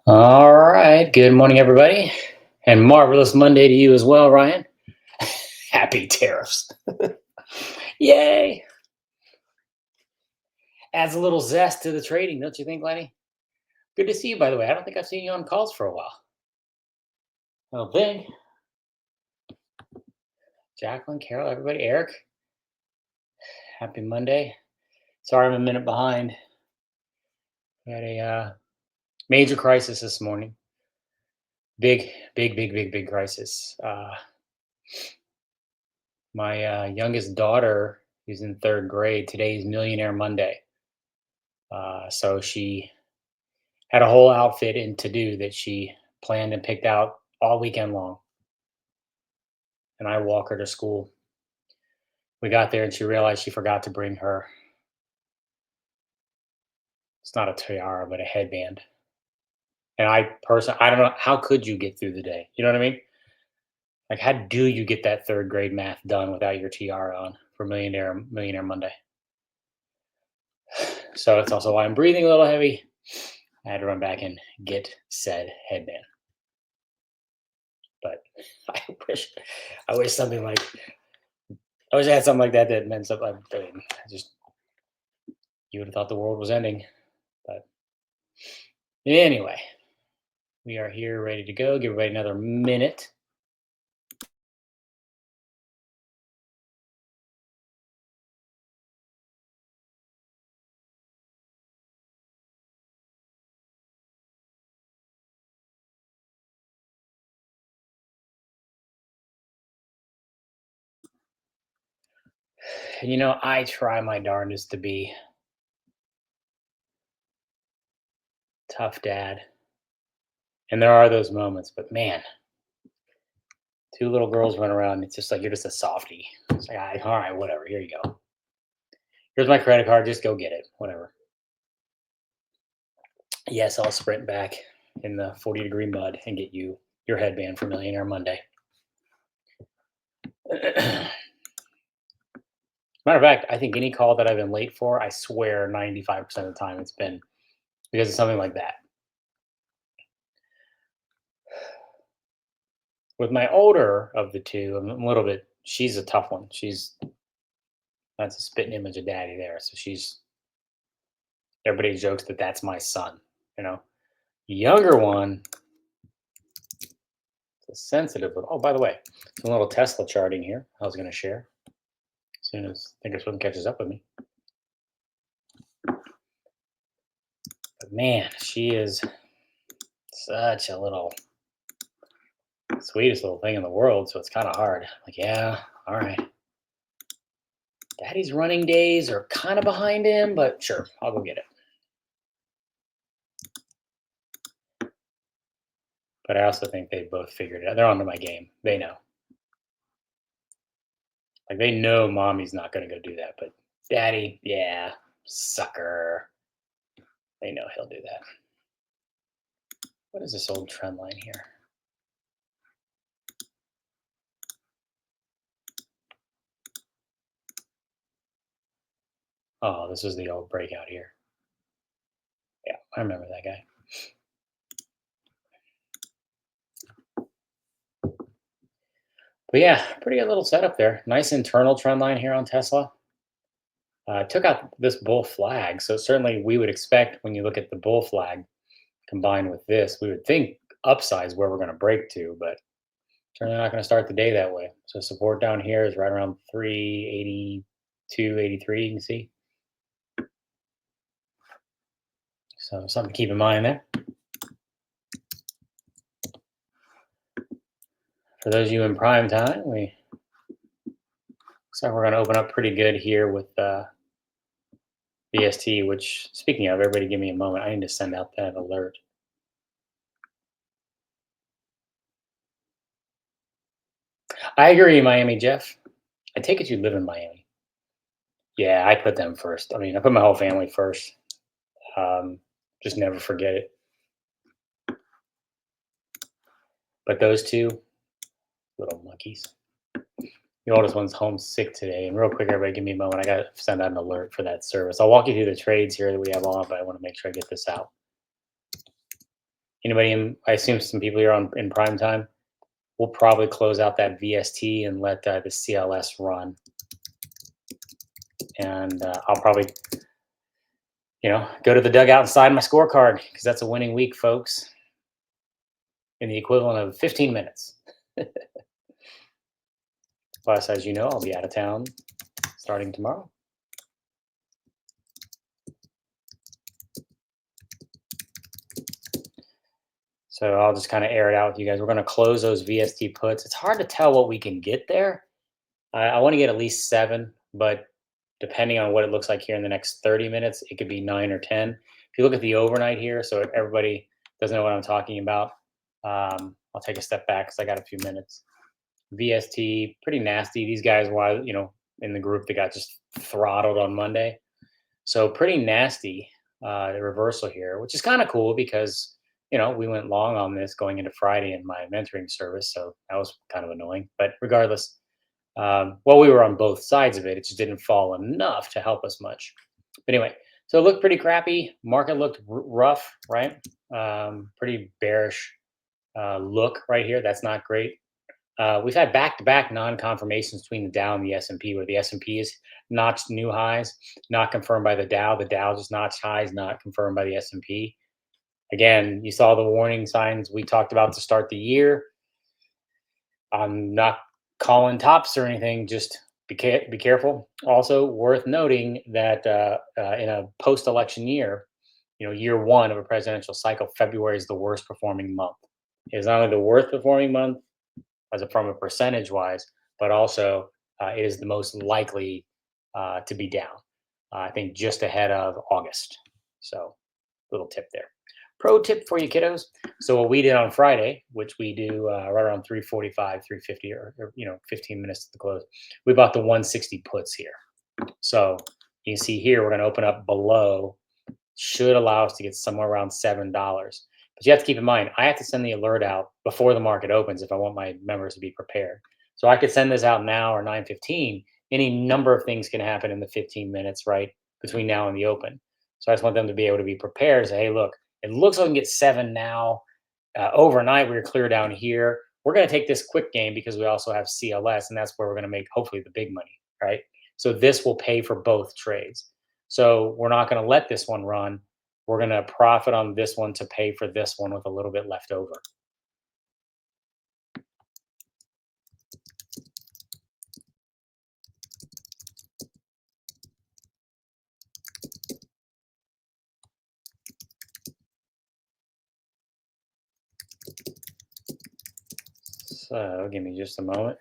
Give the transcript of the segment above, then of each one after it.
All right. Good morning, everybody. And marvelous Monday to you as well, Ryan. Happy tariffs. Yay. Adds a little zest to the trading, don't you think, Lenny? Good to see you, by the way. I don't think I've seen you on calls for a while. I don't think. Jacqueline, Carol, everybody. Eric, happy Monday. Sorry I'm a minute behind. We had a major crisis this morning. Big crisis. My youngest daughter, who's in third grade, today's Millionaire Monday. So she had a whole outfit and to do that she planned and picked out all weekend long. And I walk her to school. We got there and she realized she forgot to bring her, it's not a tiara, but a headband. And I don't know, how could you get through the day? You know what I mean? Like, how do you get that third grade math done without your tiara on for Millionaire Monday? So that's also why I'm breathing a little heavy. I had to run back and get said headband. But I wish, I wish something like I wish I had something like that that meant something. I mean, you would have thought the world was ending. But anyway, we are here ready to go. Give everybody another minute. You know, I try my darndest to be tough dad. And there are those moments, but man, two little girls run around. It's just like you're just a softie. It's like, all right, whatever. Here you go. Here's my credit card. Just go get it. Whatever. Yes, I'll sprint back in the 40-degree mud and get you your headband for Millionaire Monday. Matter of fact, I think any call that I've been late for, I swear 95% of the time it's been because of something like that. With my older of the two, I'm a little bit, she's a tough one. That's a spitting image of daddy there. So everybody jokes that that's my son, you know. Younger one, it's a sensitive, oh, by the way, some little Tesla charting here I was going to share as soon as Thinkorswim catches up with me. But man, she is such a little sweetest little thing in the world. So it's kind of hard. Like, yeah, all right. Daddy's running days are kind of behind him, but sure, I'll go get it. But I also think they both figured it out. They're onto my game. They know. Like, they know mommy's not going to go do that, but daddy, yeah, sucker. They know he'll do that. What is this old trend line here? Oh, this is the old breakout here. Yeah, I remember that guy. But yeah, pretty good little setup there. Nice internal trend line here on Tesla. Took out this bull flag. So certainly we would expect when you look at the bull flag combined with this, we would think upsize where we're going to break to, but certainly not going to start the day that way. So support down here is right around 382, 83, you can see. So something to keep in mind there. For those of you in prime time, looks like we're going to open up pretty good here with BST, which, speaking of, everybody give me a moment. I need to send out that alert. I agree, Miami Jeff. I take it you live in Miami. Yeah, I put them first. I mean, I put my whole family first. Just never forget it. But those two little monkeys. The oldest one's home sick today. And real quick, everybody give me a moment. I got to send out an alert for that service. I'll walk you through the trades here that we have on, but I want to make sure I get this out. Anybody in? I assume some people here on in prime time. We'll probably close out that VST and let the CLS run, and I'll probably go to the dugout and sign my scorecard because that's a winning week, folks, in the equivalent of 15 minutes. Plus, as you know, I'll be out of town starting tomorrow. So I'll just kind of air it out with you guys. We're going to close those VST puts. It's hard to tell what we can get there. I want to get at least 7, but depending on what it looks like here in the next 30 minutes, it could be 9 or 10. If you look at the overnight here, so if everybody doesn't know what I'm talking about, I'll take a step back because I got a few minutes. VST, pretty nasty. These guys, in the group that got just throttled on Monday. So pretty nasty, the reversal here, which is kind of cool because, we went long on this going into Friday in my mentoring service. So that was kind of annoying. But regardless, well, we were on both sides of it. It just didn't fall enough to help us much. But anyway, so it looked pretty crappy. Market looked rough, right? Pretty bearish look right here. That's not great. We've had back-to-back non-confirmations between the Dow and the S&P, where the S&P is notched new highs, not confirmed by the Dow. The Dow just notched highs, not confirmed by the S&P. Again, you saw the warning signs we talked about to start the year. I'm not calling tops or anything. Just be careful. Also, worth noting that in a post-election year, year one of a presidential cycle, February is the worst performing month. It is not only the worst performing month from a percentage wise, but also it is the most likely to be down. I think just ahead of August. So, little tip there. Pro tip for you kiddos. So what we did on Friday, which we do right around 3:45, 3:50, or 15 minutes to the close, we bought the 160 puts here. So you can see here we're going to open up below, should allow us to get somewhere around $7. But you have to keep in mind, I have to send the alert out before the market opens if I want my members to be prepared. So I could send this out now or 9:15. Any number of things can happen in the 15 minutes, right, between now and the open. So I just want them to be able to be prepared. Say, hey, look, it looks like we can get 7 now. Overnight, we're clear down here. We're going to take this quick game because we also have CLS, and that's where we're going to make hopefully the big money, right? So this will pay for both trades. So we're not going to let this one run. We're going to profit on this one to pay for this one with a little bit left over. So give me just a moment.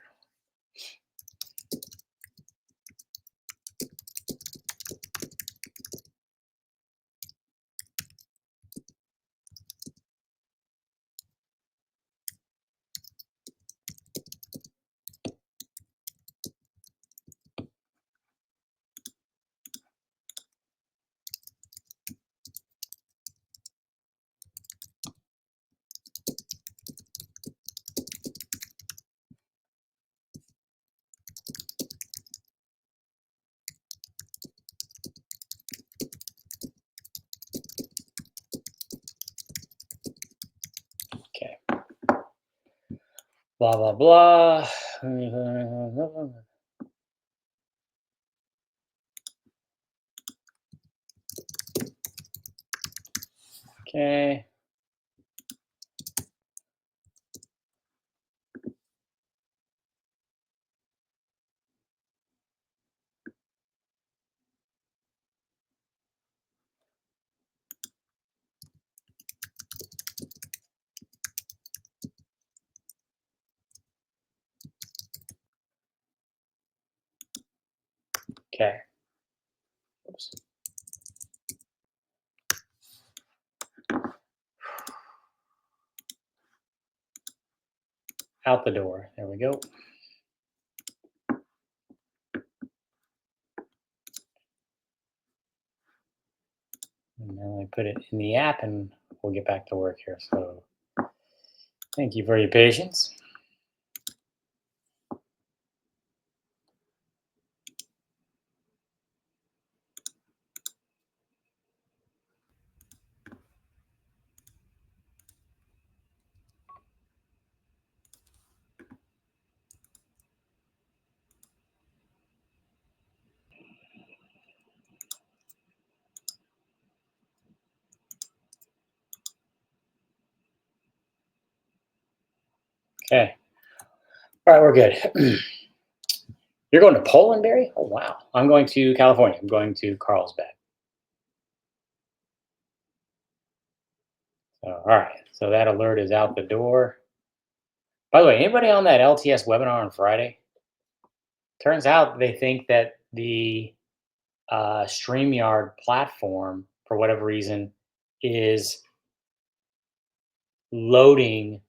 Okay. Blah, blah, blah. Okay. Okay. Oops. Out the door. There we go. And then I put it in the app and we'll get back to work here. So thank you for your patience. Okay. All right, we're good. You're going to Poland, Barry? Oh, wow. I'm going to California. I'm going to Carlsbad. So, all right. So that alert is out the door. By the way, anybody on that LTS webinar on Friday? Turns out they think that the StreamYard platform, for whatever reason, is loading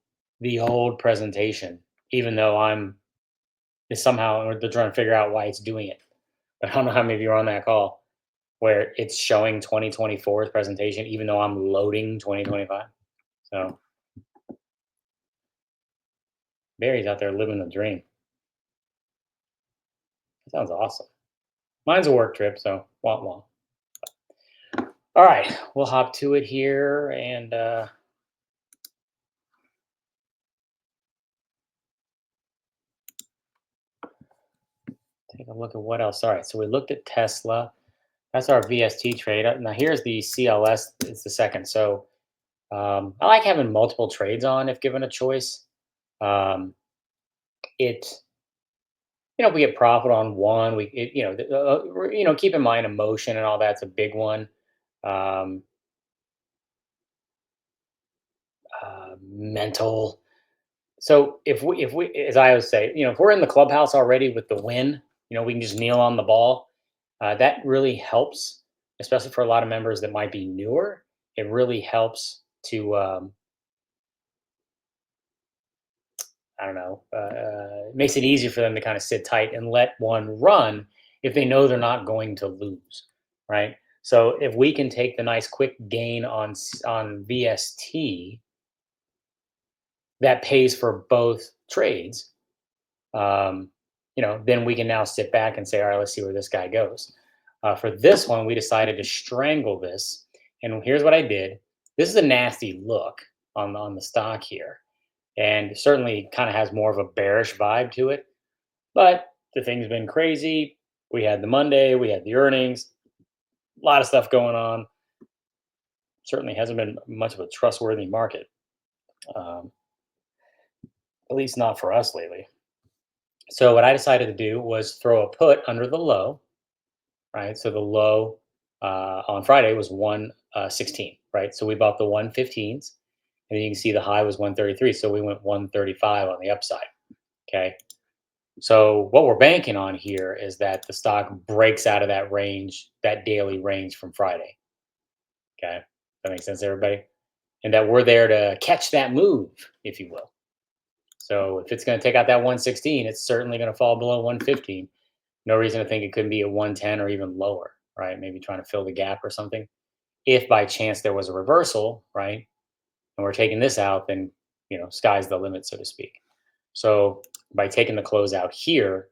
the old presentation, even though I'm is somehow or they're trying to figure out why it's doing it. But I don't know how many of you are on that call where it's showing 2024's presentation, even though I'm loading 2025. So Barry's out there living the dream. That sounds awesome. Mine's a work trip, so wah wah. All right, we'll hop to it here and take a look at what else. All right, so we looked at Tesla. That's our VST trade. Now here's the CLS. It's the second. So I like having multiple trades on if given a choice. Um, it we get profit on one. Keep in mind emotion and all that's a big one. Um, Mental. So if we, as I always say, if we're in the clubhouse already with the win, we can just kneel on the ball. That really helps, especially for a lot of members that might be newer. It really helps to I don't know, it makes it easier for them to kind of sit tight and let one run if they know they're not going to lose, right? So if we can take the nice quick gain on VST that pays for both trades, um, then we can now sit back and say, all right, let's see where this guy goes. For this one, we decided to strangle this, and here's what I did. This is a nasty look on the stock here, and certainly kind of has more of a bearish vibe to it. But the thing's been crazy. We had the Monday, we had the earnings, a lot of stuff going on. Certainly hasn't been much of a trustworthy market, um, at least not for us lately. So what I decided to do was throw a put under the low, right? So the low on Friday was 116, right? So we bought the 115s, and then you can see the high was 133. So we went 135 on the upside. Okay. So what we're banking on here is that the stock breaks out of that range, that daily range from Friday. Okay. That makes sense, everybody? And that we're there to catch that move, if you will. So if it's going to take out that 116, it's certainly going to fall below 115. No reason to think it couldn't be a 110 or even lower, right? Maybe trying to fill the gap or something. If by chance there was a reversal, right, and we're taking this out, then sky's the limit, so to speak. So by taking the close out here,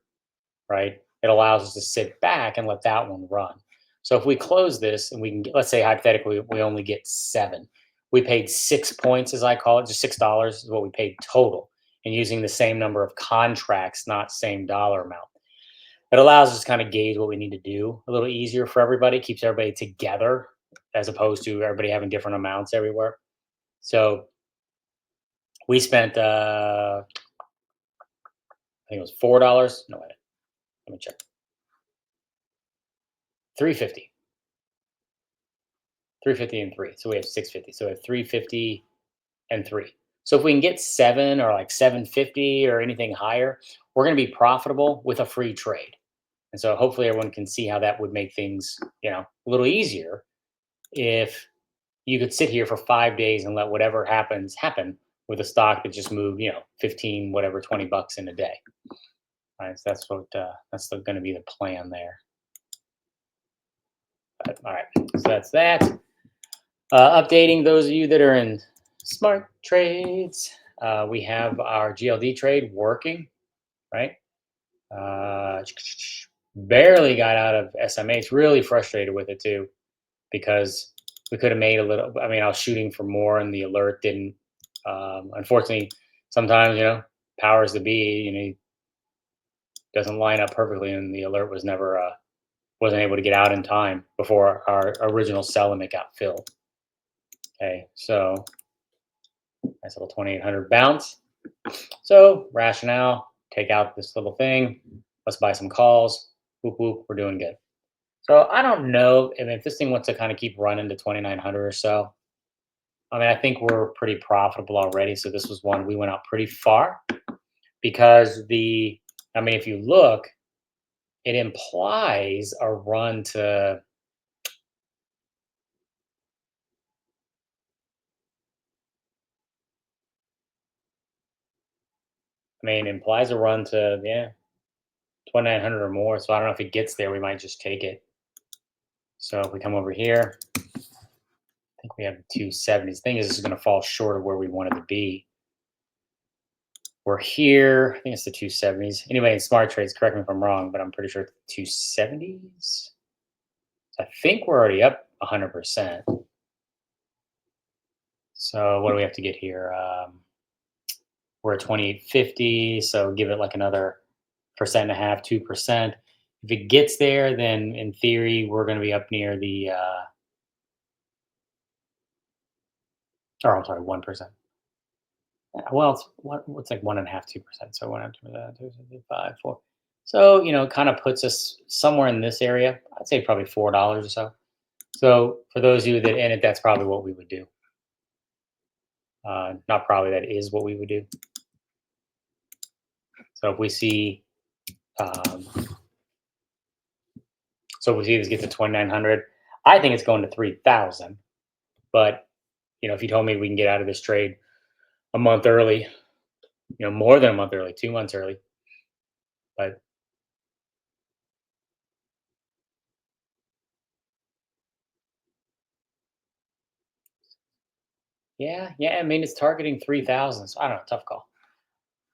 right, it allows us to sit back and let that one run. So if we close this and we can let's say hypothetically we only get 7, we paid 6 points, as I call it, just $6 is what we paid total, and using the same number of contracts, not same dollar amount. It allows us to kind of gauge what we need to do a little easier for everybody, keeps everybody together as opposed to everybody having different amounts everywhere. So we spent, I think it was $4. No, wait, let me check. 350, 350 and three. So we have 650. So we have 350 and three. So if we can get 7 or like 750 or anything higher, we're going to be profitable with a free trade. And so hopefully everyone can see how that would make things, a little easier if you could sit here for 5 days and let whatever happens happen with a stock that just moved, 15, whatever, $20 in a day. All right, so that's going to be the plan there. But, all right, so that's that. Updating those of you that are in smart trades, we have our GLD trade working, right? Barely got out of SMH. Really frustrated with it too, because we could have made a little. I mean, I was shooting for more, and the alert didn't. Unfortunately, sometimes powers to be, doesn't line up perfectly, and the alert was never wasn't able to get out in time before our original sell limit got filled. Okay, so nice little 2800 bounce. So rationale, take out this little thing. Let's buy some calls. Whoop whoop, we're doing good. So I don't know. I mean, if this thing wants to kind of keep running to 2,900 or so, I mean, I think we're pretty profitable already. So this was one we went out pretty far because I mean, if you look, it implies a run to, I mean, implies a run to, yeah, 2,900 or more. So I don't know if it gets there, we might just take it. So if we come over here, I think we have the 270s. The thing is, this is going to fall short of where we wanted to be. We're here. I think it's the 270s. Anyway, in smart trades, correct me if I'm wrong, but I'm pretty sure it's 270s. So I think we're already up 100%. So what do we have to get here? We're at 2850. So give it like another percent and a half, 2%. If it gets there, then in theory, we're going to be up near or I'm sorry, 1%. Well, what's like 1.5, 2%. So one after that, 2, 5, 4. So, kind of puts us somewhere in this area. I'd say probably $4 or so. So for those of you that in it, that's probably what we would do. Not probably, that is what we would do. So if we see, um, so if we see this get to 2,900, I think it's going to 3,000. But if you told me we can get out of this trade a month early, more than a month early, 2 months early, but yeah, yeah. I mean, it's targeting 3,000. So I don't know,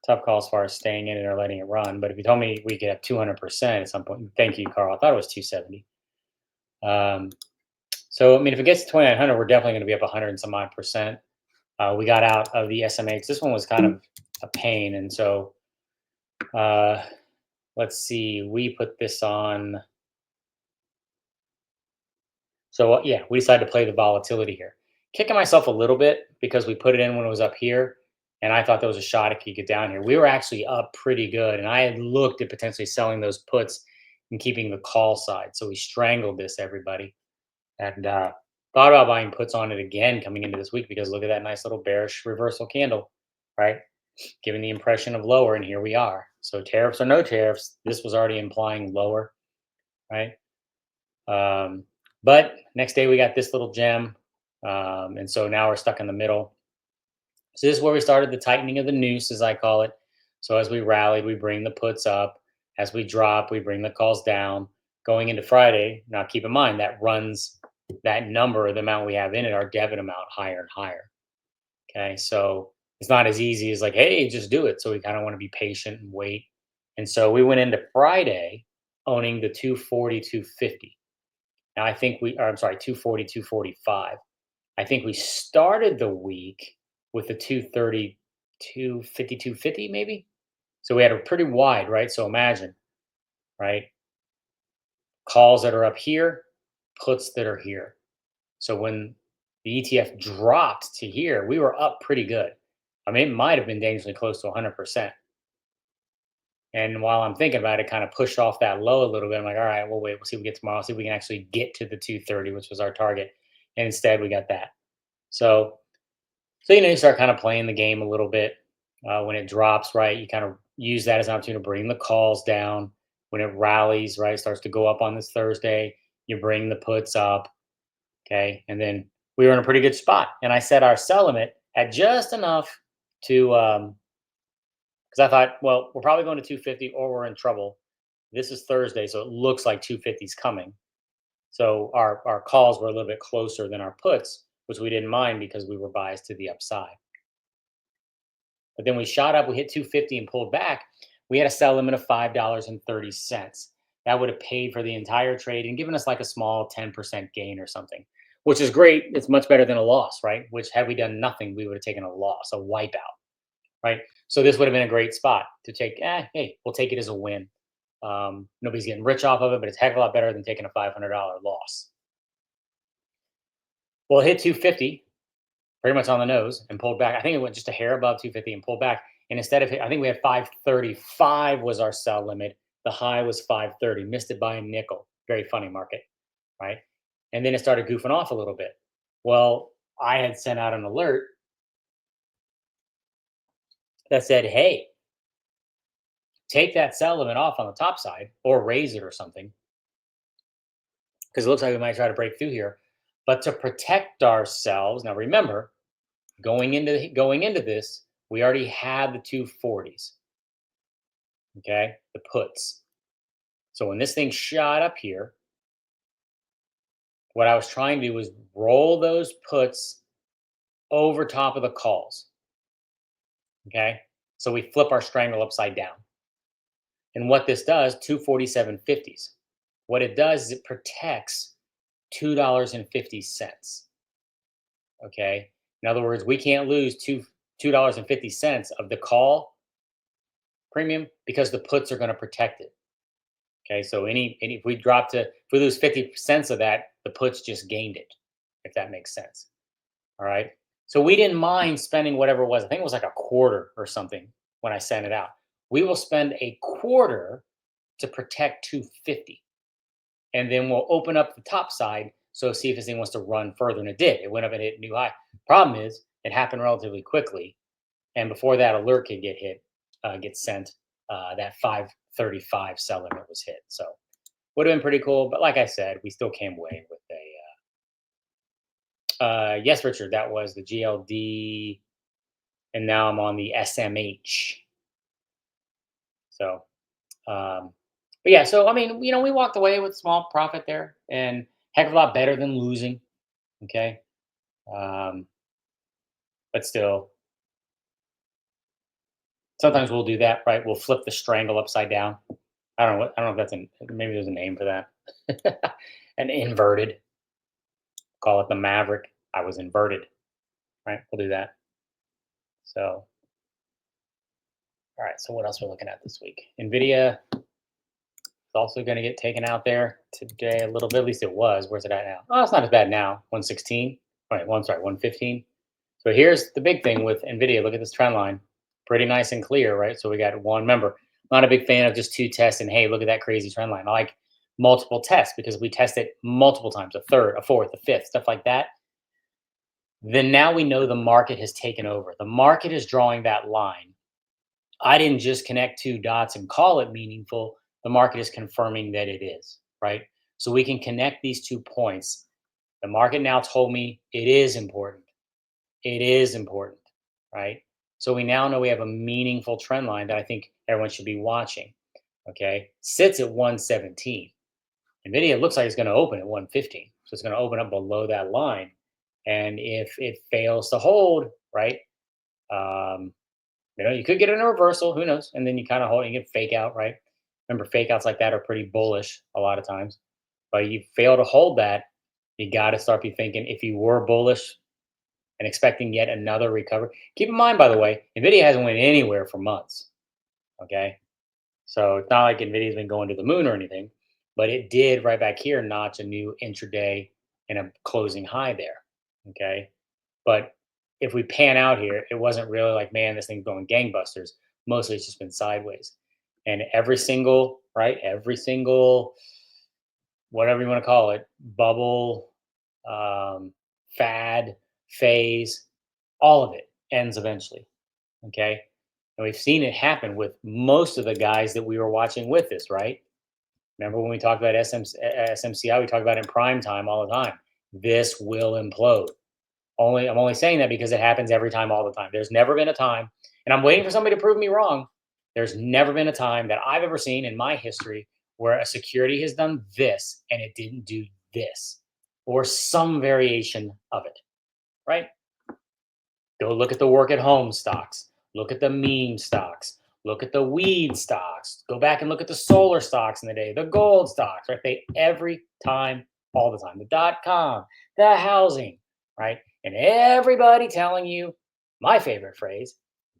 tough call as far as staying in it or letting it run. But if you told me we could have 200% at some point, thank you, Carl. I thought it was 270. Um, so I mean, if it gets to 2,900, we're definitely going to be up 100 and some odd percent. We got out of the SMH. This one was kind of a pain, and so uh, let's see. We put this on. So yeah, we decided to play the volatility here. Kicking myself a little bit because we put it in when it was up here, and I thought there was a shot it could get down here. We were actually up pretty good, and I had looked at potentially selling those puts and keeping the call side. So we strangled this, everybody, and thought about buying puts on it again coming into this week because look at that nice little bearish reversal candle, right? Giving the impression of lower, and here we are. So tariffs or no tariffs, this was already implying lower, right? Um, but next day we got this little gem, and so now we're stuck in the middle. So this is where we started the tightening of the noose, as I call it. So as we rallied, we bring the puts up. As we drop, we bring the calls down. Going into Friday, now keep in mind that runs that number, the amount we have in it, our debit amount higher and higher. Okay, so it's not as easy as like, hey, just do it. So we kind of want to be patient and wait. And so we went into Friday owning the 240, 250. Now I think or I'm sorry, 240, 245. I think we started the week with the 230, 250, 250 maybe. So we had a pretty wide, right? So imagine, right? Calls that are up here, puts that are here. So when the ETF dropped to here, we were up pretty good. I mean, it might have been dangerously close to 100%. And while I'm thinking about it, kind of pushed off that low a little bit. I'm like, all right, we'll wait. We'll see what we get tomorrow. See if we can actually get to the 230, which was our target. And instead, we got that. So, you start kind of playing the game a little bit. When it drops, right, you kind of use that as an opportunity to bring the calls down. When it rallies, right, starts to go up on this Thursday, you bring the puts up. Okay. And then we were in a pretty good spot. And I set our sell limit at just enough to, because I thought, well, we're probably going to 250 or we're in trouble. This is Thursday, so it looks like 250 is coming. So our calls were a little bit closer than our puts, which we didn't mind because we were biased to the upside. But then we shot up, we hit 250 and pulled back. We had a sell limit of $5.30. That would have paid for the entire trade and given us like a small 10% gain or something, which is great. It's much better than a loss, right? Which had we done nothing, we would have taken a loss, a wipeout, right? So this would have been a great spot to take. Hey, we'll take it as a win. Nobody's getting rich off of it, but it's a heck of a lot better than taking a $500 loss. Well, it hit 250 pretty much on the nose and pulled back. I think it went just a hair above 250 and pulled back. And instead of, I think we had 535 was our sell limit. The high was 530, missed it by a nickel. Very funny market, right? And then it started goofing off a little bit. Well, I had sent out an alert that said, hey, take that sell limit off on the top side or raise it or something, because it looks like we might try to break through here. But to protect ourselves, now remember, going into this, we already had the 240s, okay, the puts. So when this thing shot up here, what I was trying to do was roll those puts over top of the calls, okay? So we flip our strangle upside down. And what this does, 247.50s. What it does is it protects $2.50. Okay. In other words, we can't lose $2.50 of the call premium because the puts are going to protect it. Okay. So any if we drop to if we lose 50 cents of that, the puts just gained it, if that makes sense. All right. So we didn't mind spending whatever it was. I think it was like a quarter or something when I sent it out. We will spend a quarter to protect 250. And then we'll open up the top side. So see if this thing wants to run further. And it did. It went up and hit a new high. Problem is, it happened relatively quickly. And before that alert could get sent, that 535 sell limit was hit. So would have been pretty cool. But like I said, we still came away with yes, Richard, that was the GLD. And now I'm on the SMH. So, um, but yeah, so I mean, we walked away with small profit there, and heck of a lot better than losing. Okay, um, but still, sometimes we'll do that, right? We'll flip the strangle upside down. I don't know if maybe there's a name for that. An inverted. Call it the Maverick. I was inverted, right? We'll do that. So, all right. So what else we're looking at this week? Nvidia also going to get taken out there today a little bit. At least it was. Where's it at now? Oh, it's not as bad now. 116. All right, well, I'm sorry, 115. So here's the big thing with Nvidia. Look at this trend line. Pretty nice and clear, right? So we got one. Remember, I'm not a big fan of just two tests and hey, look at that crazy trend line. I like multiple tests because we test it multiple times, a third, a fourth, a fifth, stuff like that. Then now we know the market has taken over. The market is drawing that line. I didn't just connect two dots and call it meaningful. The market is confirming that it is, right? So we can connect these 2 points. The market now told me it is important. It is important, right? So we now know we have a meaningful trend line that I think everyone should be watching. Okay. Sits at 117. NVIDIA looks like it's going to open at 115. So it's going to open up below that line. And if it fails to hold, right, um, you could get in a reversal, who knows? And then you kind of hold, you get fake out, right? Remember, fake outs like that are pretty bullish a lot of times. But you fail to hold that, you got to start be thinking if you were bullish and expecting yet another recovery. Keep in mind, by the way, Nvidia hasn't went anywhere for months. Okay, so it's not like Nvidia's been going to the moon or anything, but it did right back here notch a new intraday and a closing high there. Okay, but if we pan out here, it wasn't really like, man, this thing's going gangbusters. Mostly it's just been sideways. And every single, whatever you want to call it, bubble, um, fad, phase, all of it ends eventually. Okay. And we've seen it happen with most of the guys that we were watching with this, right? Remember when we talked about SMCI, we talk about it in prime time all the time. This will implode. I'm only saying that because it happens every time, all the time. There's never been a time, and I'm waiting for somebody to prove me wrong. There's never been a time that I've ever seen in my history where a security has done this and it didn't do this or some variation of it, right? Go look at the work at home stocks, look at the meme stocks, look at the weed stocks, go back and look at the solar stocks in the day, the gold stocks, right? They every time, all the time, the .com, the housing, right? And everybody telling you my favorite phrase,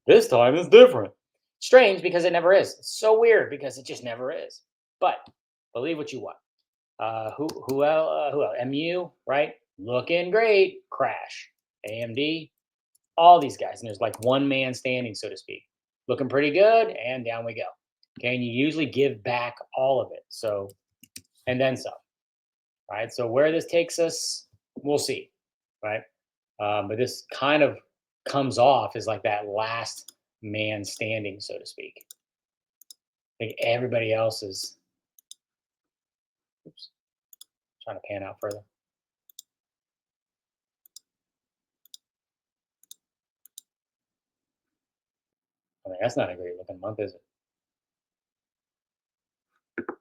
this time is different. Strange because it never is. It's so weird because it just never is. But believe what you want. Who else? MU, right? Looking great. Crash. AMD, all these guys, and there's like one man standing, so to speak. looking pretty good, and down we go. Okay, and you usually give back all of it. So, and then some, right? So where this takes us, we'll see, right? But this kind of comes off as like that last man standing, so to speak. I think everybody else is, oops, trying to pan out further. I mean, that's not a great looking month, is it? A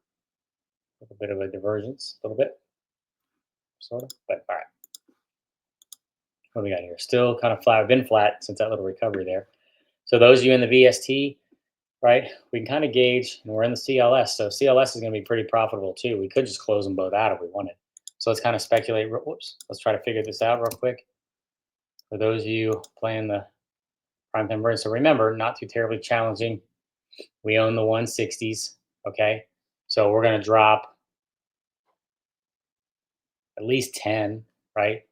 little bit of a divergence, a little bit, sort of. But all right, what do we got here? Still kind of flat. Been flat since that little recovery there. So those of you in the VST, right? We can kind of gauge, and we're in the CLS. So CLS is going to be pretty profitable too. We could just close them both out if we wanted. So let's kind of speculate. Whoops. Let's try to figure this out real quick. For those of you playing the prime time burn. So remember, not too terribly challenging. We own the 160s. Okay. So we're going to drop at least 10, right?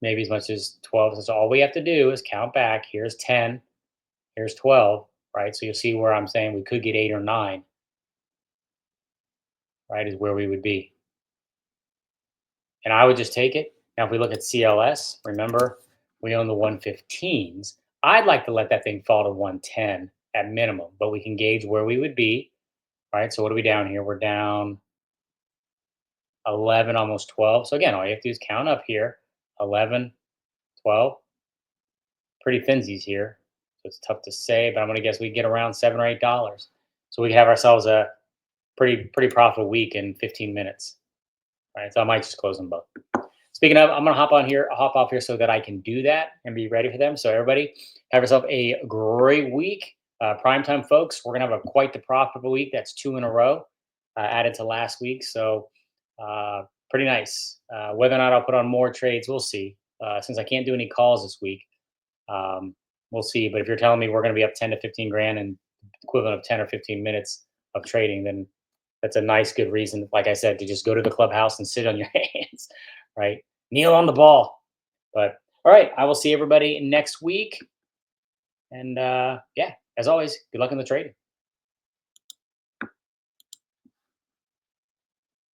Maybe as much as 12. So all we have to do is count back. Here's 10. Here's 12, right? So you'll see where I'm saying we could get 8 or 9, right? Is where we would be. And I would just take it. Now, if we look at CLS, remember, we own the 115s. I'd like to let that thing fall to 110 at minimum, but we can gauge where we would be, right? So what are we down here? We're down 11, almost 12. So again, all you have to do is count up here, 11, 12. Pretty thinsies here. So it's tough to say, but I'm going to guess we get around $7 or $8. So we have ourselves a pretty profitable week in 15 minutes, right? So I might just close them both. Speaking of, I'm gonna hop off here so that I can do that and be ready for them. So everybody, have yourself a great week. Primetime folks, we're gonna have a quite the profitable week. That's two in a row, added to last week. So pretty nice. Whether or not I'll put on more trades, we'll see. Since I can't do any calls this week, um, we'll see. But if you're telling me we're gonna be up 10 to 15 grand and equivalent of 10 or 15 minutes of trading, then that's a nice, good reason, like I said, to just go to the clubhouse and sit on your hands, right? Kneel on the ball. But all right, I will see everybody next week. And yeah, as always, good luck in the trading.